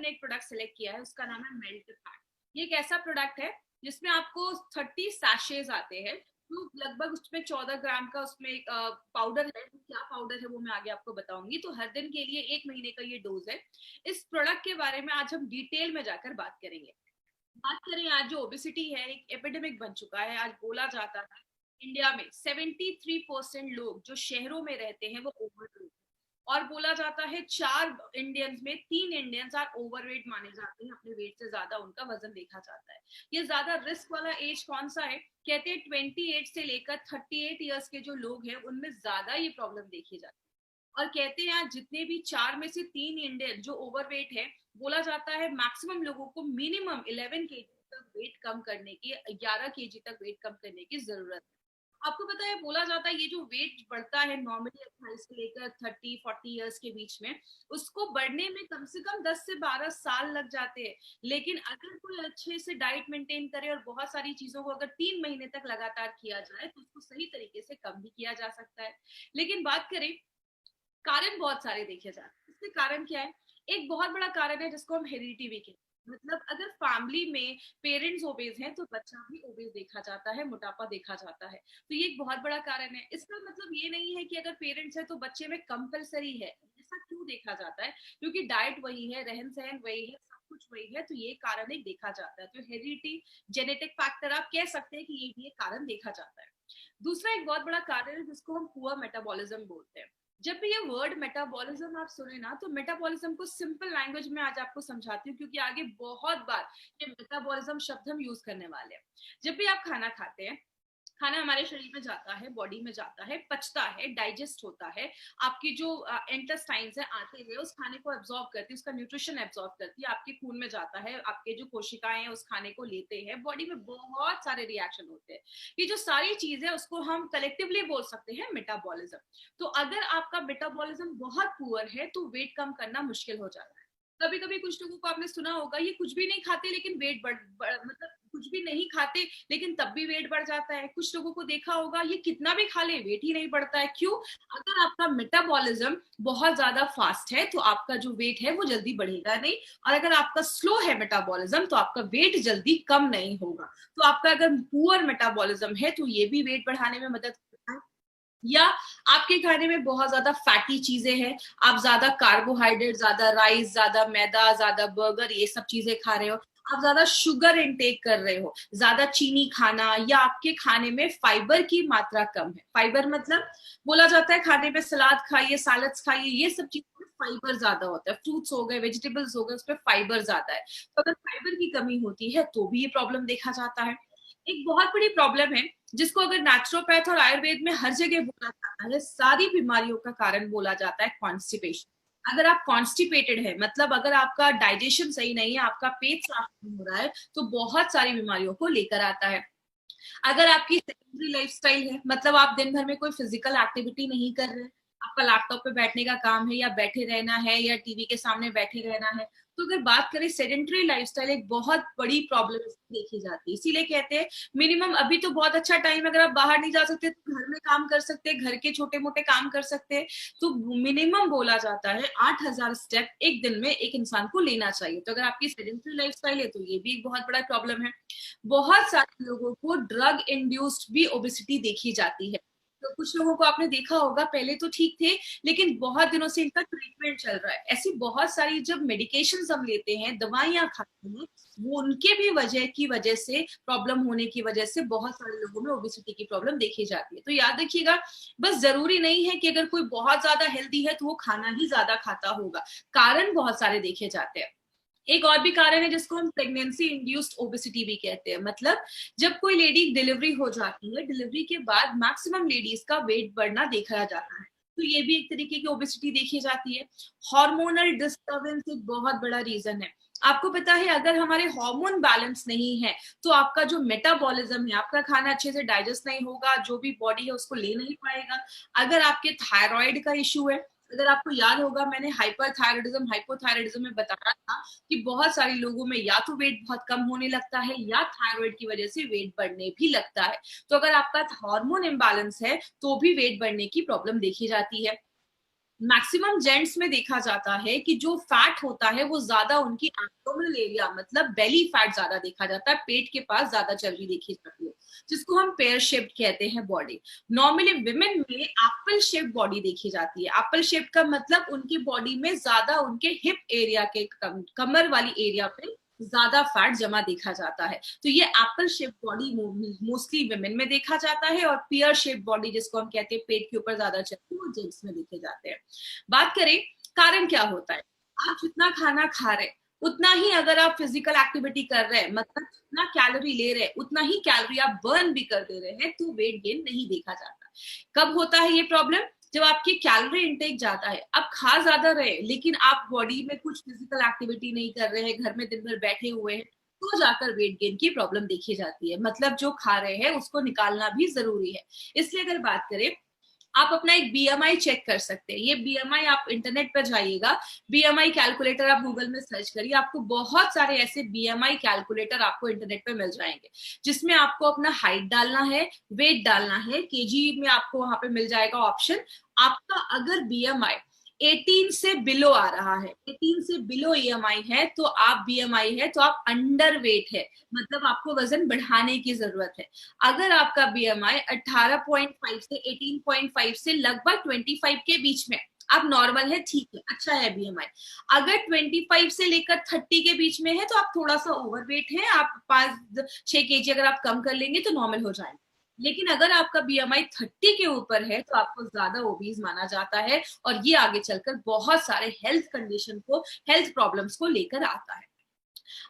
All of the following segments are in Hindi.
मैंने एक प्रोडक्ट सेलेक्ट किया है, उसका नाम है मेल्ट फैट। ये एक ऐसा प्रोडक्ट है जिसमें आपको 30 सैशेज आते हैं, तो लगभग उसमें 14 ग्राम का उसमें पाउडर है। क्या पाउडर है वो मैं आगे आपको बताऊंगी। तो हर दिन के लिए 1 महीने का ये डोज है। इस प्रोडक्ट के बारे में आज हम डिटेल में जाकर बात करेंगे। बात करें, आज जो ओबेसिटी है एक एपिडेमिक बन चुका है। आज बोला जाता है इंडिया में 73% लोग जो शहरों में रहते हैं वो ओवरवेट, और बोला जाता है 4 इंडियंस में 3 इंडियंस आर ओवरवेट माने जाते हैं। अपने वेट से ज्यादा उनका वजन देखा जाता है। ये ज्यादा रिस्क वाला एज कौन सा है? कहते हैं 28 से लेकर 38 ईयर्स के जो लोग हैं उनमें ज्यादा ये प्रॉब्लम देखी जाती है। और कहते हैं आज जितने भी 4 में से 3 इंडियन जो ओवरवेट है, बोला जाता है मैक्सिमम लोगों को मिनिमम 11 केजी तक वेट कम करने की, 11 केजी तक वेट कम करने की जरूरत है। आपको पता है, बोला जाता है ये जो वेट बढ़ता है नॉर्मली 28 से लेकर 30-40 इयर्स के बीच में, उसको बढ़ने में कम से कम 10 से 12 साल लग जाते हैं। लेकिन अगर कोई अच्छे से डाइट मेंटेन करे और बहुत सारी चीजों को अगर 3 महीने तक लगातार किया जाए तो उसको सही तरीके से कम भी किया जा सकता है। लेकिन बात करें, कारण बहुत सारे देखे जाते हैं। इसके कारण क्या है? एक बहुत बड़ा कारण है जिसको हम हेरिडिटी भी कहते हैं। मतलब अगर फैमिली में पेरेंट्स ओबेज हैं तो बच्चा भी ओबेज देखा जाता है, मोटापा देखा जाता है। तो ये एक बहुत बड़ा कारण है। इसका मतलब ये नहीं है कि अगर पेरेंट्स है तो बच्चे में कंपलसरी है। ऐसा क्यों देखा जाता है? क्योंकि डाइट वही है, रहन सहन वही है, सब कुछ वही है, तो ये कारण एक देखा जाता है। तो हेरिडिटी, जेनेटिक फैक्टर आप कह सकते हैं कि ये भी एक कारण देखा जाता है। दूसरा एक बहुत बड़ा कारण है जिसको हम पुअर मेटाबॉलिज्म बोलते हैं। जब भी ये वर्ड मेटाबॉलिज्म आप सुने ना, तो मेटाबॉलिज्म को सिंपल लैंग्वेज में आज आपको समझाती हूँ, क्योंकि आगे बहुत बार ये मेटाबॉलिज्म शब्द हम यूज करने वाले हैं। जब भी आप खाना खाते हैं, खाना हमारे शरीर में जाता है, बॉडी में जाता है, पचता है, डाइजेस्ट होता है। आपकी जो इंटेस्टाइन्स है आते हुए उस खाने को एब्जॉर्ब करती है, उसका न्यूट्रिशन एब्जॉर्ब करती है, आपके खून में जाता है, आपके जो कोशिकाएं हैं उस खाने को लेते हैं, बॉडी में बहुत सारे रिएक्शन होते हैं। ये जो सारी चीज है उसको हम कलेक्टिवली बोल सकते हैं मेटाबॉलिज्म। तो अगर आपका मेटाबॉलिज्म बहुत पुअर है तो वेट कम करना मुश्किल हो जाता है। कभी कभी कुछ लोगों को आपने सुना होगा, ये कुछ भी नहीं खाते लेकिन वेट मतलब कुछ भी नहीं खाते लेकिन तब भी वेट बढ़ जाता है। कुछ लोगों को देखा होगा, ये कितना भी खा ले वेट ही नहीं बढ़ता है। क्यों? अगर आपका मेटाबॉलिज्म बहुत ज्यादा फास्ट है तो आपका जो वेट है वो जल्दी बढ़ेगा नहीं, और अगर आपका स्लो है मेटाबॉलिज्म तो आपका वेट जल्दी कम नहीं होगा। तो आपका अगर पुअर मेटाबॉलिज्म है तो ये भी वेट बढ़ाने में मदद करता है। या आपके खाने में बहुत ज्यादा फैटी चीजें हैं, आप ज्यादा कार्बोहाइड्रेट, ज्यादा राइस, ज्यादा मैदा, ज्यादा बर्गर, ये सब चीजें खा रहे हो, आप ज्यादा शुगर इनटेक कर रहे हो, ज्यादा चीनी खाना, या आपके खाने में फाइबर की मात्रा कम है। फाइबर मतलब बोला जाता है खाने पे सलाद खाइए, सैलड्स खाइए, ये सब चीजों में फाइबर ज्यादा होता है। फ्रूट्स हो गए, वेजिटेबल्स हो गए, उसमें फाइबर ज्यादा है। तो अगर फाइबर की कमी होती है तो भी ये प्रॉब्लम देखा जाता है। एक बहुत बड़ी प्रॉब्लम है जिसको अगर नेचुरोपैथ और आयुर्वेद में हर जगह बोला जाता है, सारी बीमारियों का कारण बोला जाता है कॉन्स्टिपेशन। अगर आप कॉन्स्टिपेटेड है, मतलब अगर आपका डाइजेशन सही नहीं है, आपका पेट साफ नहीं हो रहा है, तो बहुत सारी बीमारियों को लेकर आता है। अगर आपकी सेडेंटरी लाइफस्टाइल है, मतलब आप दिन भर में कोई फिजिकल एक्टिविटी नहीं कर रहे, आपका लैपटॉप पे बैठने का काम है, या बैठे रहना है, या टीवी के सामने बैठे रहना है, तो अगर बात करें सेडेंटरी लाइफस्टाइल एक बहुत बड़ी प्रॉब्लम देखी जाती है। इसीलिए कहते हैं मिनिमम, अभी तो बहुत अच्छा टाइम, अगर आप बाहर नहीं जा सकते तो घर में काम कर सकते हैं, घर के छोटे मोटे काम कर सकते हैं। तो मिनिमम बोला जाता है 8,000 स्टेप एक दिन में एक इंसान को लेना चाहिए। तो अगर आपकी सेडेंटरी लाइफस्टाइल है तो ये भी एक बहुत बड़ा प्रॉब्लम है। बहुत सारे लोगों को ड्रग इंड्यूस्ड भी ओबेसिटी देखी जाती है। तो कुछ लोगों को आपने देखा होगा, पहले तो ठीक थे लेकिन बहुत दिनों से इनका ट्रीटमेंट चल रहा है। ऐसी बहुत सारी जब मेडिकेशंस हम लेते हैं, दवाइयां खाते हैं, वो उनके भी वजह से प्रॉब्लम होने की वजह से बहुत सारे लोगों में ओबेसिटी की प्रॉब्लम देखी जाती है। तो याद रखिएगा, बस जरूरी नहीं है कि अगर कोई बहुत ज्यादा हेल्दी है तो वो खाना ही ज्यादा खाता होगा। कारण बहुत सारे देखे जाते हैं। एक और भी कारण है जिसको हम प्रेगनेंसी इंड्यूस्ड ओबेसिटी भी कहते हैं। मतलब जब कोई लेडी डिलीवरी हो जाती है, डिलीवरी के बाद मैक्सिमम लेडीज का वेट बढ़ना देखा जाता है, तो ये भी एक तरीके की ओबेसिटी देखी जाती है। हार्मोनल डिस्टर्बेंस एक बहुत बड़ा रीजन है। आपको पता है, अगर हमारे हार्मोन बैलेंस नहीं है तो आपका जो मेटाबॉलिज्म है, आपका खाना अच्छे से डाइजेस्ट नहीं होगा, जो भी बॉडी है उसको ले नहीं पाएगा। अगर आपके थायराइड का इश्यू है, अगर आपको याद होगा मैंने हाइपरथायराइडिज्म हाइपोथायराइडिज्म में बताया था कि बहुत सारे लोगों में या तो वेट बहुत कम होने लगता है या थायराइड की वजह से वेट बढ़ने भी लगता है। तो अगर आपका हार्मोन इम्बैलेंस है तो भी वेट बढ़ने की प्रॉब्लम देखी जाती है। मैक्सिमम जेंट्स में देखा जाता है कि जो फैट होता है वो ज्यादा उनकी एब्डोमिनल एरिया मतलब बेली फैट ज्यादा देखा जाता है, पेट के पास ज्यादा चर्बी देखी जाती है, जिसको हम पेयर शेप्ड कहते हैं बॉडी। नॉर्मली विमेन में एप्पल शेप्ड बॉडी देखी जाती है। एप्पल शेप का मतलब उनकी बॉडी में ज्यादा उनके हिप एरिया के कमर वाली एरिया पे ज्यादा फैट जमा देखा जाता है। तो ये Apple shape body mostly women में देखा जाता है, और पियर शेप बॉडी जिसको हम कहते हैं पेट के ऊपर ज्यादा चलती है, वो जेंट्स में देखे जाते हैं। बात करें कारण क्या होता है, आप जितना खाना खा रहे हैं उतना ही अगर आप फिजिकल एक्टिविटी कर रहे हैं, मतलब जितना कैलोरी ले रहे हैं उतना ही कैलोरी आप बर्न भी कर दे रहे हैं, तो वेट गेन नहीं देखा जाता। कब होता है ये प्रॉब्लम, जब आपकी कैलोरी इंटेक ज्यादा है, आप खा ज्यादा रहे लेकिन आप बॉडी में कुछ फिजिकल एक्टिविटी नहीं कर रहे हैं, घर में दिन भर बैठे हुए हैं, तो जाकर वेट गेन की प्रॉब्लम देखी जाती है। मतलब जो खा रहे हैं उसको निकालना भी जरूरी है। इसलिए अगर बात करें, आप अपना एक बीएमआई चेक कर सकते हैं। ये बीएमआई आप इंटरनेट पर जाइएगा, बीएमआई कैलकुलेटर आप गूगल में सर्च करिए, आपको बहुत सारे ऐसे बीएमआई कैलकुलेटर आपको इंटरनेट पे मिल जाएंगे, जिसमें आपको अपना हाइट डालना है, वेट डालना है, केजी में आपको वहां पे मिल जाएगा ऑप्शन। आपका अगर बीएमआई 18 से बिलो आ रहा है, 18 से बिलो ईएमआई है तो आप बीएमआई है तो आप अंडर वेट है, मतलब आपको वजन बढ़ाने की जरूरत है। अगर आपका बीएमआई 18.5 से 18.5 से लगभग 25 के बीच में, आप नॉर्मल है, ठीक है, अच्छा है बीएमआई। अगर 25 से लेकर 30 के बीच में है तो आप थोड़ा सा ओवरवेट है, आप 5-6 केजी अगर आप कम कर लेंगे तो नॉर्मल हो जाएंगे। लेकिन अगर आपका बीएमआई 30 के ऊपर है तो आपको ज्यादा ओबीज माना जाता है, और ये आगे चलकर बहुत सारे हेल्थ कंडीशन को, हेल्थ प्रॉब्लम्स को लेकर आता है।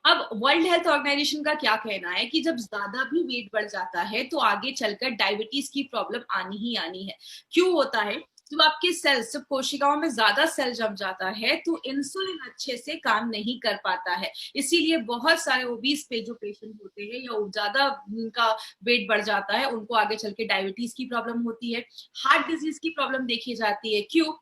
अब वर्ल्ड हेल्थ ऑर्गेनाइजेशन का क्या कहना है कि जब ज्यादा भी वेट बढ़ जाता है तो आगे चलकर डायबिटीज की प्रॉब्लम आनी ही आनी है। क्यों होता है, जब आपके सेल्स, जब कोशिकाओं में ज्यादा सेल जम जाता है तो इंसुलिन अच्छे से काम नहीं कर पाता है। इसीलिए बहुत सारे ओबीस पे जो पेशेंट होते हैं या ज्यादा उनका वेट बढ़ जाता है, उनको आगे चल के डायबिटीज की प्रॉब्लम होती है, हार्ट डिजीज की प्रॉब्लम देखी जाती है। क्यों,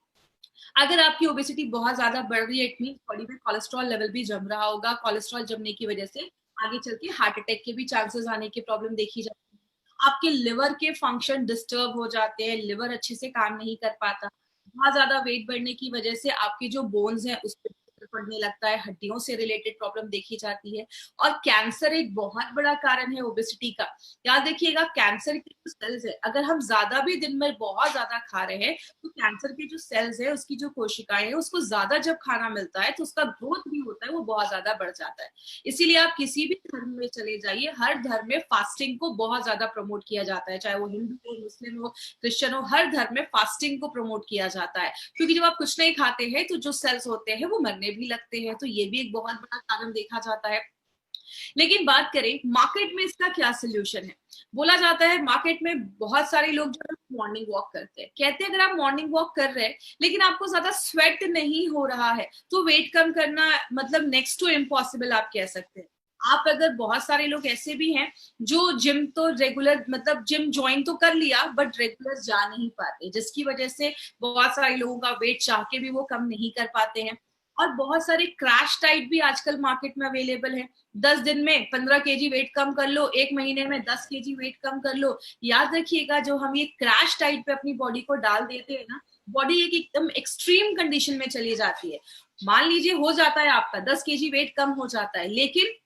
अगर आपकी ओबेसिटी बहुत ज्यादा बढ़ रही है, इट मीन बॉडी में कोलेस्ट्रॉल लेवल भी जम रहा होगा, कोलेस्ट्रॉल जमने की वजह से आगे चल के हार्ट अटैक के भी चांसेस आने की प्रॉब्लम देखी जाती है। आपके लिवर के फंक्शन डिस्टर्ब हो जाते हैं, लिवर अच्छे से काम नहीं कर पाता। बहुत ज्यादा वेट बढ़ने की वजह से आपके जो बोन्स हैं उस पर पड़ने लगता है, हड्डियों से रिलेटेड प्रॉब्लम देखी जाती है। और कैंसर एक बहुत बड़ा कारण है ओबेसिटी का। याद रखिएगा, कैंसर के जो सेल्स है, अगर हम ज्यादा भी दिन में बहुत ज्यादा खा रहे हैं तो कैंसर के जो सेल्स है, उसकी जो कोशिकाएं है, उसको ज्यादा जब खाना मिलता है तो उसका ग्रोथ भी होता है, वो बहुत ज्यादा बढ़ जाता है। इसीलिए आप किसी भी धर्म में चले जाइए, हर धर्म में फास्टिंग को बहुत ज्यादा प्रमोट किया जाता है, चाहे वो हिंदू हो, मुस्लिम हो, क्रिश्चियन हो, हर धर्म में फास्टिंग को प्रमोट किया जाता है। क्योंकि जब आप कुछ नहीं खाते हैं तो जो सेल्स होते हैं वो मरने भी लगते हैं, तो ये भी एक बहुत बड़ा कारण देखा जाता है। लेकिन बात करें मार्केट में इसका क्या सोल्यूशन है, बोला जाता है मार्केट में बहुत सारे लोग जो मॉर्निंग वॉक करते हैं, कहते हैं अगर आप मॉर्निंग वॉक कर रहे हैं लेकिन आपको ज्यादा स्वेट नहीं हो रहा है तो वेट कम करना मतलब नेक्स्ट टू इम्पॉसिबल आप कह सकते हैं। आप अगर, बहुत सारे लोग ऐसे भी हैं जो जिम तो रेगुलर, मतलब जिम ज्वाइन तो कर लिया बट रेगुलर जा नहीं पाते, जिसकी वजह से बहुत सारे लोगों का वेट चाह के भी वो कम नहीं कर पाते हैं। और बहुत सारे क्रैश डाइट भी आजकल मार्केट में अवेलेबल है। 10 दिन में 15 केजी वेट कम कर लो, 1 महीने में 10 केजी वेट कम कर लो। याद रखिएगा, जो हम ये क्रैश डाइट पे अपनी बॉडी को डाल देते हैं ना, बॉडी एक एकदम एक्सट्रीम कंडीशन में चली जाती है। मान लीजिए हो जाता है आपका 10 केजी वेट कम हो जाता है, लेकिन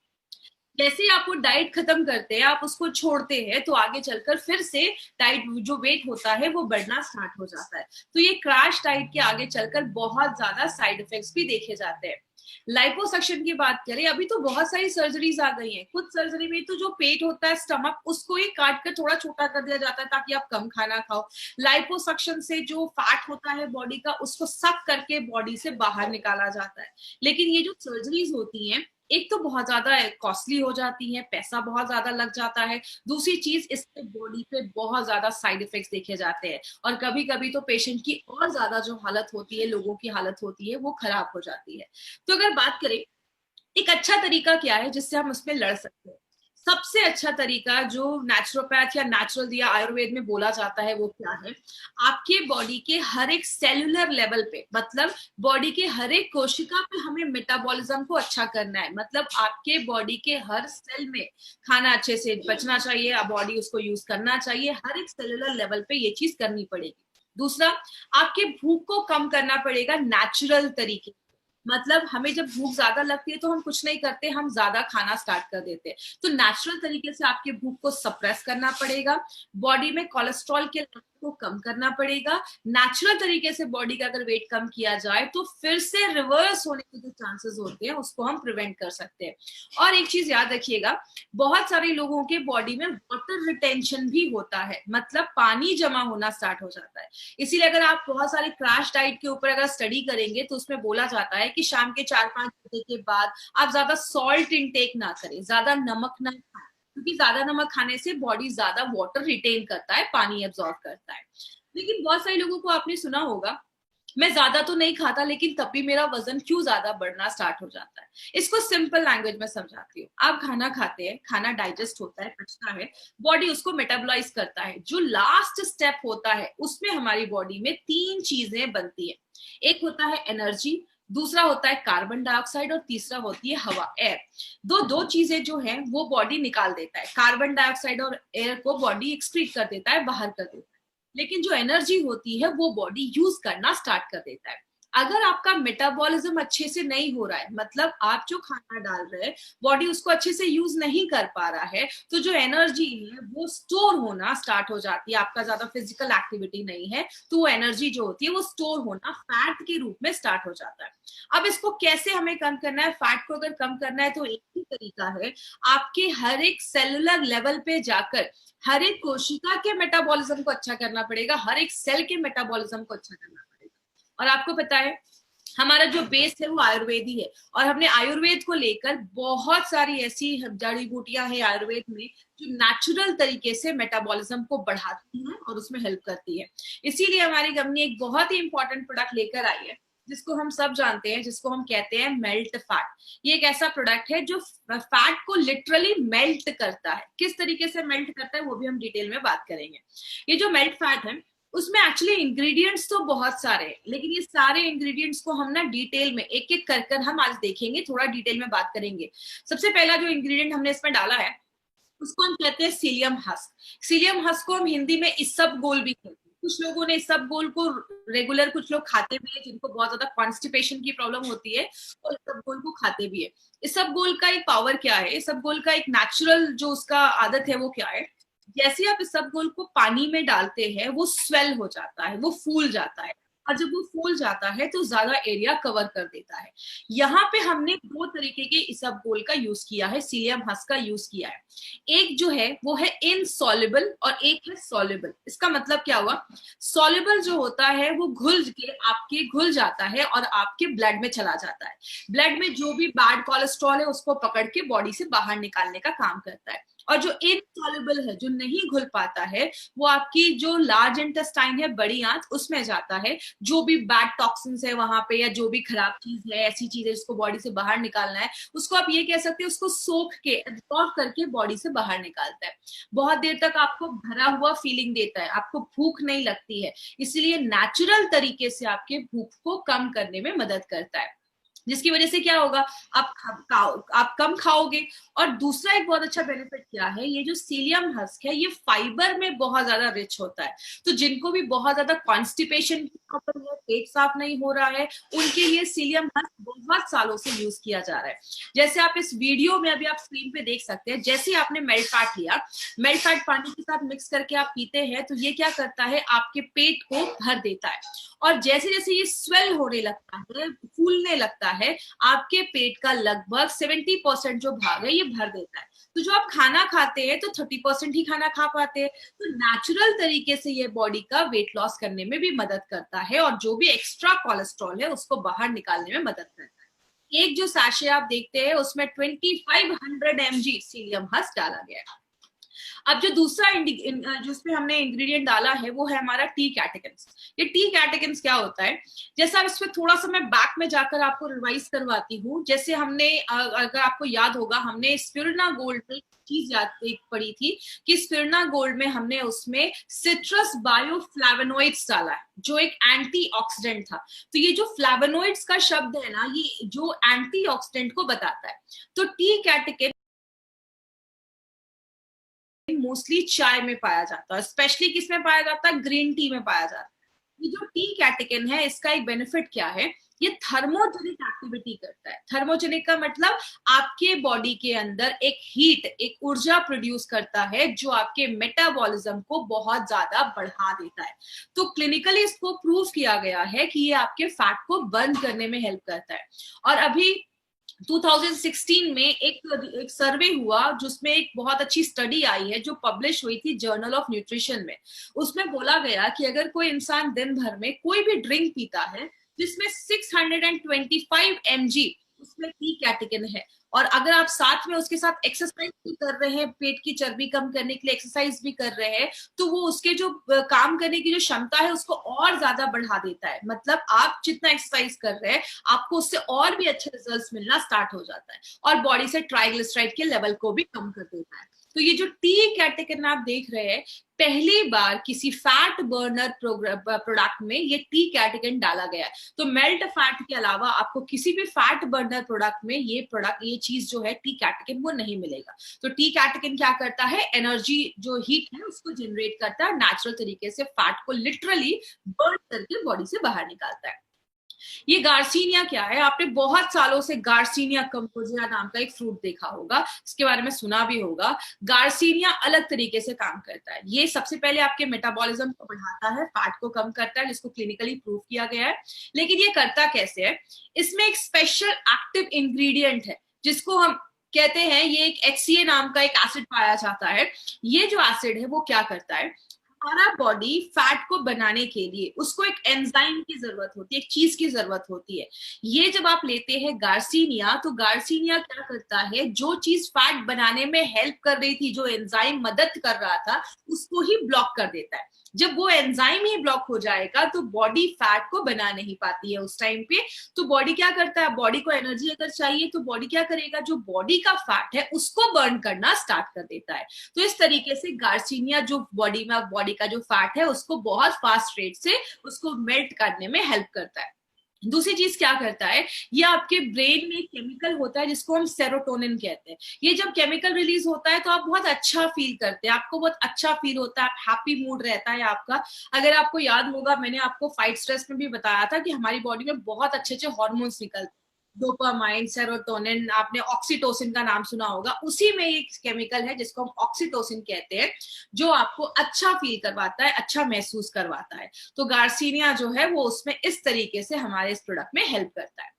जैसे ही आप वो डाइट खत्म करते हैं, आप उसको छोड़ते हैं, तो आगे चलकर फिर से डाइट जो वेट होता है वो बढ़ना स्टार्ट हो जाता है। तो ये क्रैश डाइट के आगे चलकर बहुत ज्यादा साइड इफेक्ट्स भी देखे जाते हैं। लाइपोसक्शन की बात करें, अभी तो बहुत सारी सर्जरीज आ गई हैं। कुछ सर्जरी में तो जो पेट होता है, स्टमक, उसको ही काट कर थोड़ा छोटा कर दिया जाता है ताकि आप कम खाना खाओ। लाइपोसक्शन से जो फैट होता है बॉडी का, उसको सक करके बॉडी से बाहर निकाला जाता है। लेकिन ये जो सर्जरीज होती हैं, एक तो बहुत ज्यादा कॉस्टली हो जाती है, पैसा बहुत ज्यादा लग जाता है। दूसरी चीज, इससे बॉडी पे बहुत ज्यादा साइड इफेक्ट्स देखे जाते हैं, और कभी कभी तो पेशेंट की और ज्यादा जो हालत होती है, लोगों की हालत होती है, वो खराब हो जाती है। तो अगर बात करें एक अच्छा तरीका क्या है जिससे हम उसमें लड़ सकते हैं, सबसे अच्छा तरीका जो नेचुरोपैथ या नेचुरल या आयुर्वेद में बोला जाता है वो क्या है, आपके बॉडी के हर एक सेलुलर लेवल पे, मतलब बॉडी के हर एक कोशिका पे हमें मेटाबॉलिज्म को अच्छा करना है। मतलब आपके बॉडी के हर सेल में खाना अच्छे से बचना चाहिए, बॉडी उसको यूज करना चाहिए, हर एक सेलुलर लेवल पे ये चीज करनी पड़ेगी। दूसरा, आपके भूख को कम करना पड़ेगा नेचुरल तरीके। मतलब हमें जब भूख ज्यादा लगती है तो हम कुछ नहीं करते, हम ज्यादा खाना स्टार्ट कर देते हैं। तो नेचुरल तरीके से आपके भूख को सप्रेस करना पड़ेगा, बॉडी में कोलेस्ट्रॉल के लेवल को कम करना पड़ेगा। नेचुरल तरीके से बॉडी का अगर वेट कम किया जाए तो फिर से रिवर्स होने के जो चांसेस होते हैं उसको हम प्रिवेंट कर सकते हैं। और एक चीज याद रखिएगा, बहुत सारे लोगों के बॉडी में वाटर रिटेंशन भी होता है, मतलब पानी जमा होना स्टार्ट हो जाता है। इसीलिए अगर आप बहुत सारे क्रैश डाइट के ऊपर अगर स्टडी करेंगे तो उसमें बोला जाता है कि शाम के 4-5 बजे के बाद आप ज्यादा सॉल्ट इनटेक ना करें, ज्यादा नमक ना खाएं, क्योंकि ज्यादा नमक खाने से बॉडी ज्यादा वाटर रिटेन करता है, पानी एब्जॉर्ब करता है। लेकिन बहुत सारे लोगों को आपने सुना होगा, मैं ज्यादा तो नहीं खाता लेकिन तब भी मेरा वजन क्यों ज्यादा बढ़ना स्टार्ट हो जाता है। इसको सिंपल लैंग्वेज में समझाती हूँ। आप खाना खाते हैं, खाना डाइजेस्ट होता है, पचता है, बॉडी उसको मेटाबोलाइज करता है। जो लास्ट स्टेप होता है उसमें हमारी बॉडी में 3 चीजें बनती है। एक होता है एनर्जी, दूसरा होता है कार्बन डाइऑक्साइड और तीसरा होती है हवा, एयर। दो चीजें जो है वो बॉडी निकाल देता है। कार्बन डाइऑक्साइड और एयर को बॉडी एक्सक्रीट कर देता है, बाहर कर देता है। लेकिन जो एनर्जी होती है वो बॉडी यूज करना स्टार्ट कर देता है। अगर आपका मेटाबॉलिज्म अच्छे से नहीं हो रहा है, मतलब आप जो खाना डाल रहे हैं बॉडी उसको अच्छे से यूज नहीं कर पा रहा है, तो जो एनर्जी है वो स्टोर होना स्टार्ट हो जाती है। आपका ज्यादा फिजिकल एक्टिविटी नहीं है तो वो एनर्जी जो होती है वो स्टोर होना फैट के रूप में स्टार्ट हो जाता है। अब इसको कैसे हमें कम करना है? फैट को अगर कम करना है तो एक ही तरीका है, आपके हर एक सेलुलर लेवल पे जाकर हर एक कोशिका के मेटाबॉलिज्म को अच्छा करना पड़ेगा, हर एक सेल के मेटाबॉलिज्म को अच्छा करना पड़ेगा। और आपको पता है हमारा जो बेस है वो आयुर्वेद ही है, और हमने आयुर्वेद को लेकर बहुत सारी ऐसी जड़ी बूटियां हैं आयुर्वेद में जो नेचुरल तरीके से मेटाबॉलिज्म को बढ़ाती हैं और उसमें हेल्प करती है। इसीलिए हमारी कंपनी एक बहुत ही इंपॉर्टेंट प्रोडक्ट लेकर आई है जिसको हम सब जानते हैं, जिसको हम कहते हैं मेल्ट फैट। ये एक ऐसा प्रोडक्ट है जो फैट को लिटरली मेल्ट करता है। किस तरीके से मेल्ट करता है वो भी हम डिटेल में बात करेंगे। ये जो मेल्ट फैट है उसमें एक्चुअली इंग्रेडिएंट्स तो बहुत सारे हैं, लेकिन ये सारे इंग्रेडिएंट्स को हम ना डिटेल में एक एक कर कर हम आज देखेंगे, थोड़ा डिटेल में बात करेंगे। सबसे पहला जो इंग्रेडिएंट हमने इसमें डाला है उसको हम कहते हैं सीलियम हस्क। सीलियम हस्क को हम हिंदी में इसबगोल भी कहते हैं। कुछ लोगों ने इसबगोल को रेगुलर, कुछ लोग खाते भी है जिनको बहुत ज्यादा कॉन्स्टिपेशन की प्रॉब्लम होती है और इसबगोल को खाते भी है। इसबगोल का एक पावर क्या है, इसबगोल का एक नेचुरल जो उसका आदत है वो क्या है, जैसे आप इसबगोल को पानी में डालते हैं वो स्वेल हो जाता है, वो फूल जाता है, और जब वो फूल जाता है तो ज्यादा एरिया कवर कर देता है। यहाँ पे हमने 2 तरीके के इसबगोल का यूज किया है, सीलियम हस्क का यूज किया है। एक जो है वो है इनसॉल्युबल और एक है सॉल्युबल। इसका मतलब क्या हुआ, सॉल्युबल जो होता है वो घुल जाता है और आपके ब्लड में चला जाता है। ब्लड में जो भी बैड कोलेस्ट्रॉल है उसको पकड़ के बॉडी से बाहर निकालने का काम करता है। और जो इनसॉल्युबल है, जो नहीं घुल पाता है, वो आपकी जो लार्ज इंटेस्टाइन है, बड़ी आंत, उसमें जाता है। जो भी बैड टॉक्सिन्स है वहां पे या जो भी खराब चीज है, ऐसी चीज है जिसको बॉडी से बाहर निकालना है, उसको आप ये कह सकते हैं उसको सोख के एब्जॉर्ब करके बॉडी से बाहर निकालता है। बहुत देर तक आपको भरा हुआ फीलिंग देता है, आपको भूख नहीं लगती है, इसलिए नेचुरल तरीके से आपके भूख को कम करने में मदद करता है। जिसकी वजह से क्या होगा, आप कम खाओगे। और दूसरा एक बहुत अच्छा बेनिफिट क्या है, ये जो सीलियम हस्क है ये फाइबर में बहुत ज्यादा रिच होता है। तो जिनको भी बहुत ज्यादा कॉन्स्टिपेशन की प्रॉब्लम है, पेट साफ नहीं हो रहा है, उनके लिए सीलियम हस्क बहुत सालों से यूज किया जा रहा है। जैसे आप इस वीडियो में अभी आप स्क्रीन पे देख सकते हैं, जैसे आपने मेल्ट फैट लिया, मेल्ट फैट पानी के साथ मिक्स करके आप पीते हैं तो ये क्या करता है, आपके पेट को भर देता है। और जैसे जैसे ये स्वेल होने लगता है, फूलने लगता है, आपके पेट का लगभग 70% जो भाग है ये भर देता है। तो जो आप खाना खाते हैं तो 30% ही खाना खा पाते हैं। तो नेचुरल तरीके से ये बॉडी का वेट लॉस करने में भी मदद करता है और जो भी एक्स्ट्रा कोलेस्ट्रॉल है उसको बाहर निकालने में मदद करता है। एक जो सैशे आप देखते हैं उसमें 2500 mg सीलियम हस्क डाला गया है। अब जो दूसरा जिसमें हमने इंग्रेडिएंट डाला है वो है हमारा टी कैटेकिन्स। ये टी कैटेकिन्स क्या होता है, जैसा इसमें थोड़ा सा मैं बैक में जाकर आपको रिवाइज करवाती हूँ। जैसे हमने अगर आपको याद होगा, हमने स्पिरुलिना गोल्ड में चीज एक पढ़ी थी कि स्पिरुलिना गोल्ड में हमने उसमें सिट्रस बायोफ्लैवोनॉइड्स डाला है जो एक एंटीऑक्सीडेंट था। तो ये जो फ्लैवोनॉइड्स का शब्द है ना, ये जो एंटीऑक्सीडेंट को बताता है। तो टी कैटेकिन मोस्टली चाय में पाया जाता है, स्पेशली किस में पाया जाता है, ग्रीन टी में पाया जाता है। ये जो टी कैटेकिन है इसका एक बेनिफिट क्या है, ये थर्मोजेनिक एक्टिविटी करता है। थर्मोजेनिक का मतलब आपके बॉडी के अंदर एक हीट, एक ऊर्जा प्रोड्यूस करता है जो आपके मेटाबॉलिज्म को बहुत ज्यादा बढ़ा देता है। तो क्लिनिकली इसको प्रूव किया गया है कि ये आपके फैट को बर्न करने में हेल्प करता है। और अभी 2016 में एक सर्वे हुआ जिसमें एक बहुत अच्छी स्टडी आई है जो पब्लिश हुई थी जर्नल ऑफ न्यूट्रिशन में। उसमें बोला गया कि अगर कोई इंसान दिन भर में कोई भी ड्रिंक पीता है जिसमें 625 mg उसमें टी कैटेकिन है, और अगर आप साथ में उसके साथ एक्सरसाइज भी कर रहे हैं, पेट की चर्बी कम करने के लिए एक्सरसाइज भी कर रहे हैं, तो वो उसके जो काम करने की जो क्षमता है उसको और ज्यादा बढ़ा देता है। मतलब आप जितना एक्सरसाइज कर रहे हैं आपको उससे और भी अच्छे रिजल्ट्स मिलना स्टार्ट हो जाता है, और बॉडी से ट्राइग्लिसराइड के लेवल को भी कम कर देता है। तो ये जो टी कैटेकिन आप देख रहे हैं, पहली बार किसी फैट बर्नर प्रोडक्ट में ये टी कैटेकिन डाला गया है। तो मेल्ट फैट के अलावा आपको किसी भी फैट बर्नर प्रोडक्ट में ये चीज जो है टी कैटेकिन वो नहीं मिलेगा। तो टी कैटेकिन क्या करता है, एनर्जी जो हीट है उसको जनरेट करता है, नेचुरल तरीके से फैट को लिटरली बर्न करके बॉडी से बाहर निकालता है। ये गार्सिनिया क्या है, आपने बहुत सालों से गार्सिनिया कंपोजिया नाम का एक फ्रूट देखा होगा, इसके बारे में सुना भी होगा। गार्सिनिया अलग तरीके से काम करता है। ये सबसे पहले आपके मेटाबॉलिज्म को बढ़ाता है, फैट को कम करता है, जिसको क्लिनिकली प्रूव किया गया है। लेकिन ये करता कैसे है, इसमें एक स्पेशल एक्टिव इंग्रेडिएंट है जिसको हम कहते हैं, ये एक HCA नाम का एक एसिड पाया जाता है। ये जो एसिड है वो क्या करता है, हमारा बॉडी फैट को बनाने के लिए उसको एक एंजाइम की जरूरत होती है, एक चीज की जरूरत होती है। ये जब आप लेते हैं गार्सिनिया, तो गार्सिनिया क्या करता है, जो चीज फैट बनाने में हेल्प कर रही थी, जो एंजाइम मदद कर रहा था, उसको ही ब्लॉक कर देता है। जब वो एंजाइम ही ब्लॉक हो जाएगा तो बॉडी फैट को बना नहीं पाती है उस टाइम पे। तो बॉडी क्या करता है, बॉडी को एनर्जी अगर चाहिए तो बॉडी क्या करेगा, जो बॉडी का फैट है उसको बर्न करना स्टार्ट कर देता है। तो इस तरीके से गार्सिनिया जो बॉडी का जो फैट है उसको बहुत फास्ट रेट से उसको मेल्ट करने में हेल्प करता है। दूसरी चीज क्या करता है, ये आपके ब्रेन में एक केमिकल होता है जिसको हम सेरोटोनिन कहते हैं। ये जब केमिकल रिलीज होता है तो आप बहुत अच्छा फील करते हैं, आपको बहुत अच्छा फील होता है, आप हैप्पी मूड रहता है आपका। अगर आपको याद होगा, मैंने आपको फाइट स्ट्रेस में भी बताया था कि हमारी बॉडी में बहुत अच्छे अच्छे हॉर्मोन्स निकलते हैं, डोपामाइन, सेरोटोनिन, आपने ऑक्सीटोसिन का नाम सुना होगा, उसी में एक केमिकल है जिसको हम ऑक्सीटोसिन कहते हैं, जो आपको अच्छा फील करवाता है, अच्छा महसूस करवाता है। तो गार्सिनिया जो है वो उसमें इस तरीके से हमारे इस प्रोडक्ट में हेल्प करता है।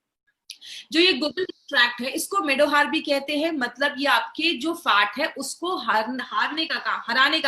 जो ये गुगल एक्सट्रैक्ट है इसको मेडोहार भी कहते हैं, मतलब ये आपके जो फैट है उसको हराने का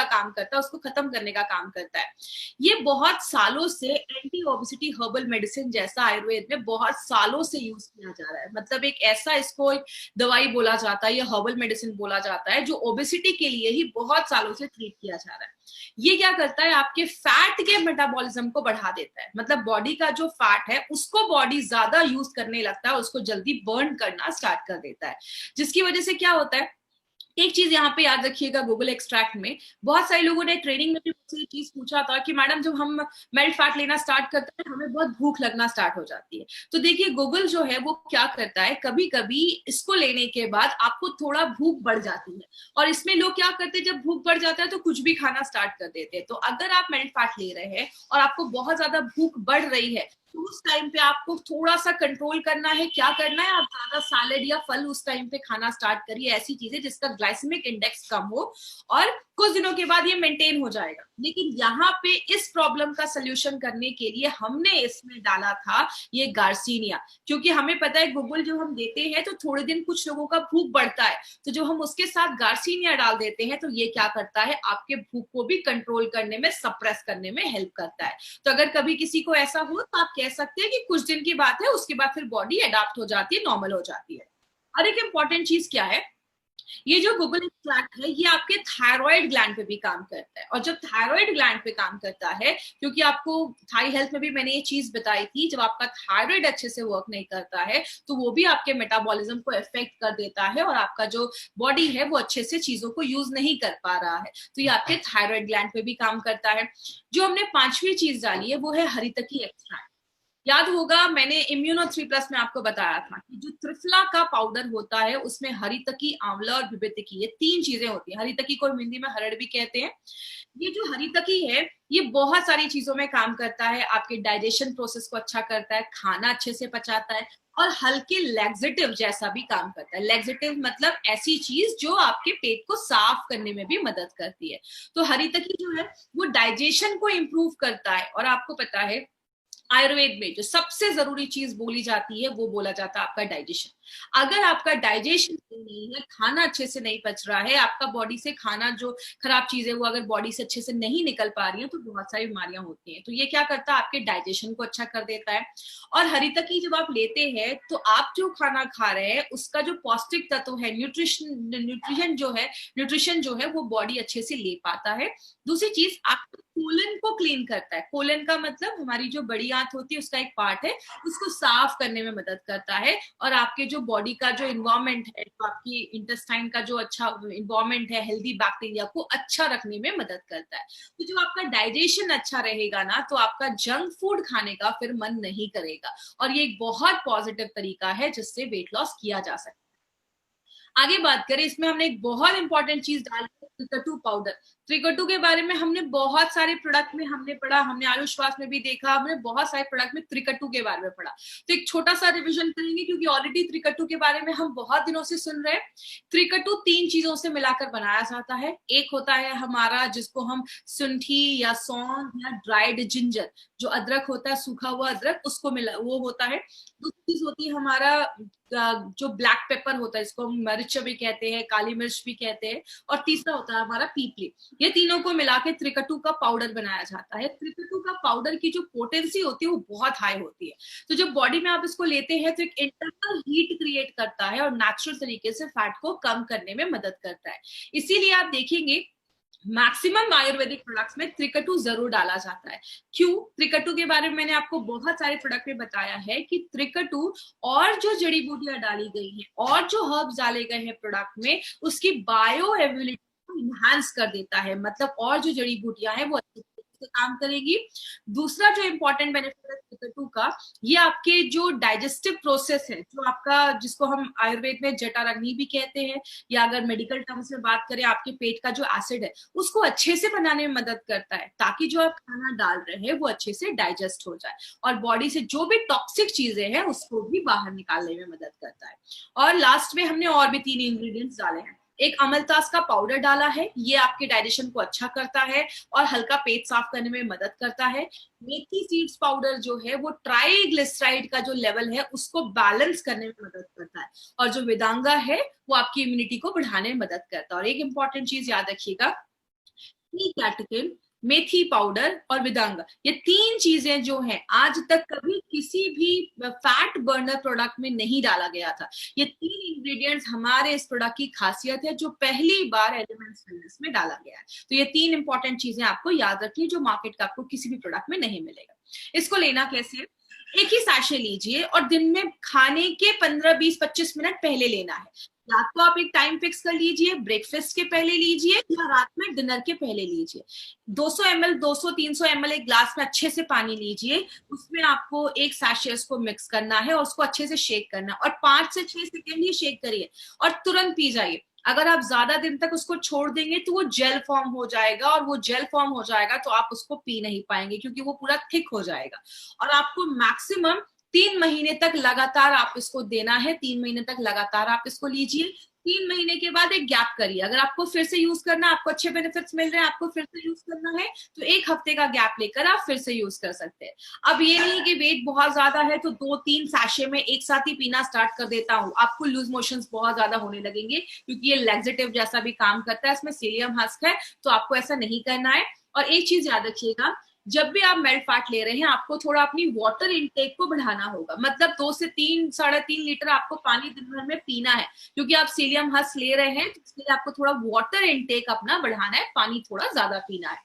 काम करता है, उसको खत्म करने का काम करता है। ये बहुत सालों से एंटी ओबेसिटी हर्बल मेडिसिन जैसा आयुर्वेद में बहुत सालों से यूज किया जा रहा है। मतलब एक ऐसा, इसको एक दवाई बोला जाता है या हर्बल मेडिसिन बोला जाता है जो ओबेसिटी के लिए ही बहुत सालों से ट्रीट किया जा रहा है। ये क्या करता है, आपके फैट के मेटाबॉलिज्म को बढ़ा देता है। मतलब बॉडी का जो फैट है उसको बॉडी ज्यादा यूज करने लगता है, उसको जल्दी बर्न करना स्टार्ट कर देता है। जिसकी वजह से क्या होता है, एक चीज यहाँ पे याद रखिएगा, गूगल एक्सट्रैक्ट में बहुत सारे लोगों ने ट्रेनिंग में भी मुझसे ये चीज पूछा था कि मैडम जब हम मेल्ट फैट लेना स्टार्ट करते हैं हमें बहुत भूख लगना स्टार्ट हो जाती है। तो देखिए गूगल जो है वो क्या करता है, कभी कभी इसको लेने के बाद आपको थोड़ा भूख बढ़ जाती है, और इसमें लोग क्या करते हैं, जब भूख बढ़ जाता है तो कुछ भी खाना स्टार्ट कर देते हैं। तो अगर आप मेल्ट फैट ले रहे हैं और आपको बहुत ज्यादा भूख बढ़ रही है तो उस टाइम पे आपको थोड़ा सा कंट्रोल करना है। क्या करना है, आप ज्यादा सैलेड या फल उस टाइम पे खाना स्टार्ट करिए, ऐसी चीजें जिसका ग्लाइसेमिक इंडेक्स कम हो, और कुछ दिनों के बाद ये मेंटेन हो जाएगा। लेकिन यहाँ पे इस प्रॉब्लम का सोल्यूशन करने के लिए हमने इसमें डाला था ये गार्सिनिया, क्योंकि हमें पता है गूगल जो हम देते हैं तो थोड़े दिन कुछ लोगों का भूख बढ़ता है, तो जो हम उसके साथ गार्सिनिया डाल देते हैं तो ये क्या करता है, आपके भूख को भी कंट्रोल करने में, सप्रेस करने में हेल्प करता है। तो अगर कभी किसी को ऐसा हो तो आप कह सकते हैं कि कुछ दिन की बात है, उसके बाद फिर बॉडी अडॉप्ट हो जाती है, नॉर्मल हो जाती है। और एक इंपॉर्टेंट चीज क्या है, ये जो गूगल एक्सट्रैक्ट है ये आपके थायराइड ग्लैंड पे भी काम करता है। और जब थायराइड ग्लैंड पे काम करता है, क्योंकि आपको थाई हेल्थ में भी मैंने ये चीज बताई थी, जब आपका थायराइड अच्छे से वर्क नहीं करता है तो वो भी आपके मेटाबॉलिज्म को इफेक्ट कर देता है, और आपका जो बॉडी है वो अच्छे से चीजों को यूज नहीं कर पा रहा है। तो ये आपके थायराइड ग्लैंड पे भी काम करता है। जो हमने पांचवी चीज डाली है वो है हरितकी एक्सट्रैक्ट। याद होगा मैंने इम्यूनो 3+ में आपको बताया था कि जो त्रिफला का पाउडर होता है उसमें हरितकी, आंवला और विभितकी, ये 3 चीजें होती हैं। हरितकी को हिंदी में हरड़ भी कहते हैं। ये जो हरितकी है ये बहुत सारी चीजों में काम करता है, आपके डाइजेशन प्रोसेस को अच्छा करता है, खाना अच्छे से पचाता है और हल्के लेग्जेटिव जैसा भी काम करता है। लेग्जेटिव मतलब ऐसी चीज जो आपके पेट को साफ करने में भी मदद करती है। तो हरितकी जो है वो डाइजेशन को इम्प्रूव करता है। और आपको पता है आयुर्वेद में जो सबसे जरूरी चीज बोली जाती है वो बोला जाता है आपका डाइजेशन। अगर आपका डाइजेशन नहीं है, खाना अच्छे से नहीं पच रहा है, आपका बॉडी से खाना जो खराब चीजें वो अगर बॉडी से अच्छे से नहीं निकल पा रही है तो बहुत सारी बीमारियां होती हैं। तो ये क्या करता है, आपके डाइजेशन को अच्छा कर देता है। और हरितकी जब आप लेते हैं तो आप जो खाना खा रहे हैं उसका जो पौष्टिक तत्व है, न्यूट्रिशन जो है वो बॉडी अच्छे से ले पाता है। दूसरी चीज, आपके कोलन को क्लीन करता है। कोलन का मतलब हमारी जो बड़ी आंत होती है उसका एक पार्ट है, उसको साफ करने में मदद करता है। और आपके जो बॉडी का जो इन्वायरमेंट है, तो आपकी इंटेस्टाइन का जो अच्छा इन्वायरमेंट है, हेल्दी बैक्टीरिया को अच्छा रखने में मदद करता है। तो जब आपका डाइजेशन अच्छा रहेगा ना तो आपका जंक फूड खाने का फिर मन नहीं करेगा। और ये एक बहुत पॉजिटिव तरीका है जिससे वेट लॉस किया जा सकता है। आगे बात करें, इसमें हमने एक बहुत इंपॉर्टेंट चीज डाली है, त्रिकटु पाउडर। त्रिकटु के बारे में हमने बहुत सारे प्रोडक्ट में हमने पढ़ा, हमने आयुष्वास में भी देखा, हमने बहुत सारे प्रोडक्ट में त्रिकटु के बारे में पढ़ा। तो एक छोटा सा रिवीजन करेंगे क्योंकि ऑलरेडी त्रिकटु के बारे में हम बहुत दिनों से सुन रहे हैं। त्रिकटु 3 चीजों से मिलाकर बनाया जाता है। एक होता है हमारा जिसको हम सुंठी या सौंठ या ड्राइड जिंजर, जो अदरक होता है, सूखा हुआ अदरक, उसको मिला वो होता है। दूसरी चीज होती है हमारा जो ब्लैक पेपर होता है, इसको हम मिर्च भी कहते हैं, काली मिर्च भी कहते हैं। और तीसरा होता है हमारा पीपली। ये तीनों को मिला के त्रिकटु का पाउडर बनाया जाता है। त्रिकटु का पाउडर की जो पोटेंसी होती है वो बहुत हाई होती है। तो जब बॉडी में आप इसको लेते हैं तो एक इंटरनल हीट क्रिएट करता है और नेचुरल तरीके से फैट को कम करने में मदद करता है। इसीलिए आप देखेंगे मैक्सिमम आयुर्वेदिक प्रोडक्ट्स में त्रिकटु जरूर डाला जाता है। क्यों? त्रिकटु के बारे में मैंने आपको बहुत सारे प्रोडक्ट में बताया है कि त्रिकटु और जो जड़ी बूटियां डाली गई हैं और जो हर्ब्स डाले गए हैं प्रोडक्ट में, उसकी बायो एबिलिटी को इनहांस कर देता है। मतलब और जो जड़ी बूटियां हैं वो अच्छे से काम करेगी। दूसरा जो इंपॉर्टेंट बेनिफिट है त्रिकटु का, ये आपके जो डाइजेस्टिव प्रोसेस है, जो आपका जिसको हम आयुर्वेद में जठराग्नि भी कहते हैं, या अगर मेडिकल टर्म्स में बात करें आपके पेट का जो एसिड है उसको अच्छे से बनाने में मदद करता है, ताकि जो आप खाना डाल रहे हैं वो अच्छे से डाइजेस्ट हो जाए और बॉडी से जो भी टॉक्सिक चीजें हैं उसको भी बाहर निकालने में मदद करता है। और लास्ट में हमने और भी 3 इंग्रेडिएंट्स डाले हैं। एक अमलतास का पाउडर डाला है, ये आपके डाइजेशन को अच्छा करता है और हल्का पेट साफ करने में मदद करता है। मेथी सीड्स पाउडर जो है वो ट्राइग्लिसराइड का जो लेवल है उसको बैलेंस करने में मदद करता है। और जो वेदांगा है वो आपकी इम्यूनिटी को बढ़ाने में मदद करता है। और एक इंपॉर्टेंट चीज याद रखिएगा, कैटकिन, मेथी पाउडर और विदांगा, ये 3 चीजें जो हैं आज तक कभी किसी भी फैट बर्नर प्रोडक्ट में नहीं डाला गया था। ये 3 इंग्रेडिएंट्स हमारे इस प्रोडक्ट की खासियत है जो पहली बार एलिमेंट्स वेलनेस में डाला गया है। तो ये 3 इंपॉर्टेंट चीजें आपको याद रखनी है जो मार्केट का आपको किसी भी प्रोडक्ट में नहीं मिलेगा। इसको लेना कैसे है? एक ही सैशे लीजिए और दिन में खाने के 15, 20, 25 मिनट पहले लेना है। या तो आप एक टाइम फिक्स कर लीजिए, ब्रेकफास्ट के पहले लीजिए या रात में डिनर के पहले लीजिए। 200 ml, 200, 300 ml एक ग्लास में अच्छे से पानी लीजिए, उसमें आपको एक सैशे को मिक्स करना है और उसको अच्छे से शेक करना है और 5 से 6 सेकेंड ही शेक करिए और तुरंत पी जाइए। अगर आप ज्यादा दिन तक उसको छोड़ देंगे तो वो जेल फॉर्म हो जाएगा और वो जेल फॉर्म हो जाएगा तो आप उसको पी नहीं पाएंगे क्योंकि वो पूरा थिक हो जाएगा। और आपको मैक्सिमम 3 महीने तक लगातार आप इसको देना है। 3 महीने तक लगातार आप इसको लीजिए। 3 महीने के बाद एक गैप करिए। अगर आपको फिर से यूज करना है, आपको अच्छे बेनिफिट्स मिल रहे हैं, आपको फिर से यूज करना है तो 1 हफ्ते का गैप लेकर आप फिर से यूज कर सकते हैं। अब ये नहीं कि वेट बहुत ज्यादा है तो 2-3 सैशे में एक साथ ही पीना स्टार्ट कर देता हूँ, आपको लूज मोशंस बहुत ज्यादा होने लगेंगे क्योंकि ये लैक्सेटिव जैसा भी काम करता है, इसमें सीलियम हस्क है, तो आपको ऐसा नहीं करना है। और एक चीज याद रखिएगा, जब भी आप मेल्ट फैट ले रहे हैं आपको थोड़ा अपनी वाटर इनटेक को बढ़ाना होगा। मतलब 2 से 3, 3.5 लीटर आपको पानी दिन भर में पीना है क्योंकि आप सीलियम हस्क ले रहे हैं, तो इसलिए आपको थोड़ा वाटर इनटेक अपना बढ़ाना है, पानी थोड़ा ज्यादा पीना है।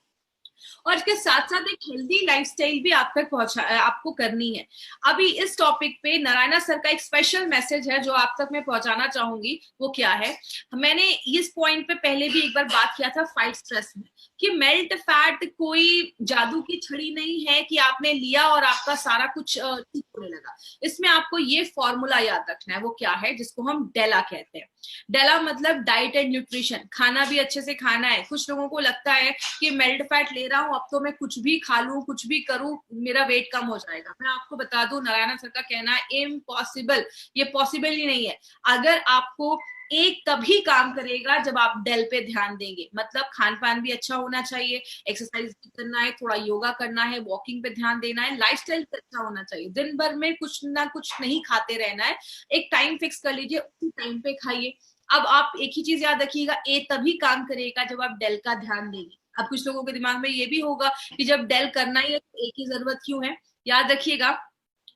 और इसके साथ साथ एक हेल्दी लाइफस्टाइल भी आप तक आपको करनी है। अभी इस टॉपिक पे नारायणा सर का एक स्पेशल मैसेज है जो आप तक मैं पहुंचाना चाहूंगी। वो क्या है, मैंने इस पॉइंट पे पहले भी एक बार बात किया था फाइट स्ट्रेस में, कि मेल्ट फैट कोई जादू की छड़ी नहीं है कि आपने लिया और आपका सारा कुछ ठीक होने लगा। इसमें आपको ये फॉर्मूला याद रखना है। वो क्या है, जिसको हम डेला कहते हैं। डेला मतलब डाइट एंड न्यूट्रिशन, खाना भी अच्छे से खाना है। कुछ लोगों को लगता है कि मेल्ट फैट ले रहा हूं, अब तो मैं कुछ भी खा लूं, कुछ भी करूं, मेरा वेट कम हो जाएगा। मैं आपको बता दूं, नारायण सर का कहना है इम्पॉसिबल, ये पॉसिबल ही नहीं है। अगर आपको एक तभी काम करेगा जब आप डेल पे ध्यान देंगे। मतलब खान पान भी अच्छा होना चाहिए, एक्सरसाइज भी करना है, थोड़ा योगा करना है, वॉकिंग पे ध्यान देना है, लाइफस्टाइल अच्छा होना चाहिए। दिन भर में कुछ ना कुछ नहीं खाते रहना है, एक टाइम फिक्स कर लीजिए, उसी टाइम पे खाइए। अब आप एक ही चीज याद रखिएगा, ए तभी काम करेगा जब आप डेल का ध्यान देंगे। अब कुछ लोगों के दिमाग में ये भी होगा कि जब डेल करना ही है तो ए की जरूरत क्यों है। याद रखिएगा,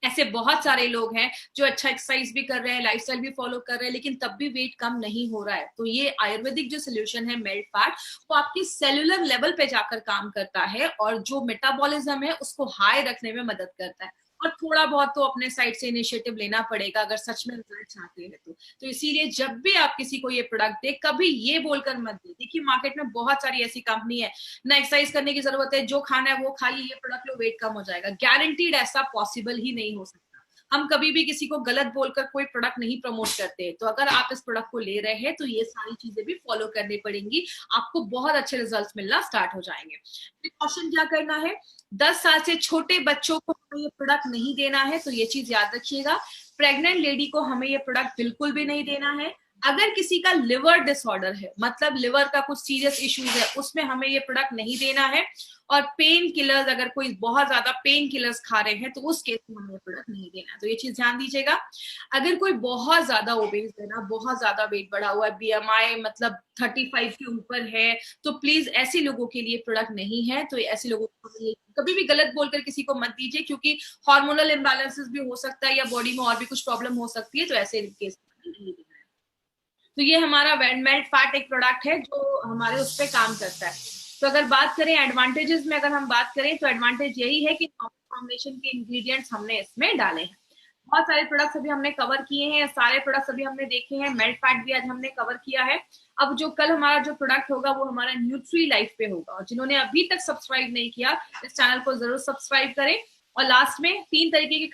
ऐसे बहुत सारे लोग हैं जो अच्छा एक्सरसाइज भी कर रहे हैं, लाइफस्टाइल भी फॉलो कर रहे हैं, लेकिन तब भी वेट कम नहीं हो रहा है। तो ये आयुर्वेदिक जो सोल्यूशन है मेल्ट फैट, वो आपकी सेलुलर लेवल पे जाकर काम करता है और जो मेटाबॉलिज्म है उसको हाई रखने में मदद करता है। और थोड़ा बहुत तो अपने साइड से इनिशिएटिव लेना पड़ेगा अगर सच में रिजल्ट चाहते हैं तो इसीलिए जब भी आप किसी को ये प्रोडक्ट दे, कभी ये बोलकर मत दे। देखिए मार्केट में बहुत सारी ऐसी कंपनी है, ना एक्सरसाइज करने की जरूरत है, जो खाना है वो खाइए, ये प्रोडक्ट लो, वेट कम हो जाएगा। गारंटीड ऐसा पॉसिबल ही नहीं हो सकता। हम कभी भी किसी को गलत बोलकर कोई प्रोडक्ट नहीं प्रमोट करते। तो अगर आप इस प्रोडक्ट को ले रहे हैं तो ये सारी चीजें भी फॉलो करनी पड़ेंगी, आपको बहुत अच्छे रिजल्ट्स मिलना स्टार्ट हो जाएंगे। प्रिकॉशन क्या करना है, 10 साल से छोटे बच्चों को हमें ये प्रोडक्ट नहीं देना है, तो ये चीज याद रखिएगा। प्रेग्नेंट लेडी को हमें ये प्रोडक्ट बिल्कुल भी नहीं देना है। अगर किसी का लिवर डिसऑर्डर है, मतलब लिवर का कुछ सीरियस इश्यूज है, उसमें हमें ये प्रोडक्ट नहीं देना है। और पेन किलर्स, अगर कोई बहुत ज्यादा पेन किलर्स खा रहे हैं तो उस केस में हमें ये प्रोडक्ट नहीं देना है। तो ये चीज ध्यान दीजिएगा। अगर कोई बहुत ज्यादा ओबेस है ना, बहुत ज्यादा वेट बढ़ा हुआ है, बीएमआई मतलब 35 के ऊपर है, तो प्लीज ऐसे लोगों के लिए प्रोडक्ट नहीं है। तो ऐसे लोगों को कभी भी गलत बोलकर किसी को मत दीजिए, क्योंकि हार्मोनल इम्बैलेंसेस भी हो सकता है या बॉडी में और भी कुछ प्रॉब्लम हो सकती है। तो ऐसे केस में नहीं देना है। तो ये हमारा मेल्ट फैट एक प्रोडक्ट है जो हमारे उस पर काम करता है। तो अगर बात करें एडवांटेजेस में, अगर हम बात करें तो एडवांटेज यही है कि कॉम्बिनेशन के इंग्रेडिएंट्स हमने इसमें डाले हैं। बहुत सारे प्रोडक्ट्स अभी हमने कवर किए हैं, सारे प्रोडक्ट्स अभी हमने देखे हैं, मेल्ट फैट भी आज हमने कवर किया है। अब जो कल हमारा जो प्रोडक्ट होगा वो हमारा न्यूट्री लाइफ पे होगा। और जिन्होंने अभी तक सब्सक्राइब नहीं किया, इस चैनल को जरूर सब्सक्राइब करें। और लास्ट में 3 तरीके के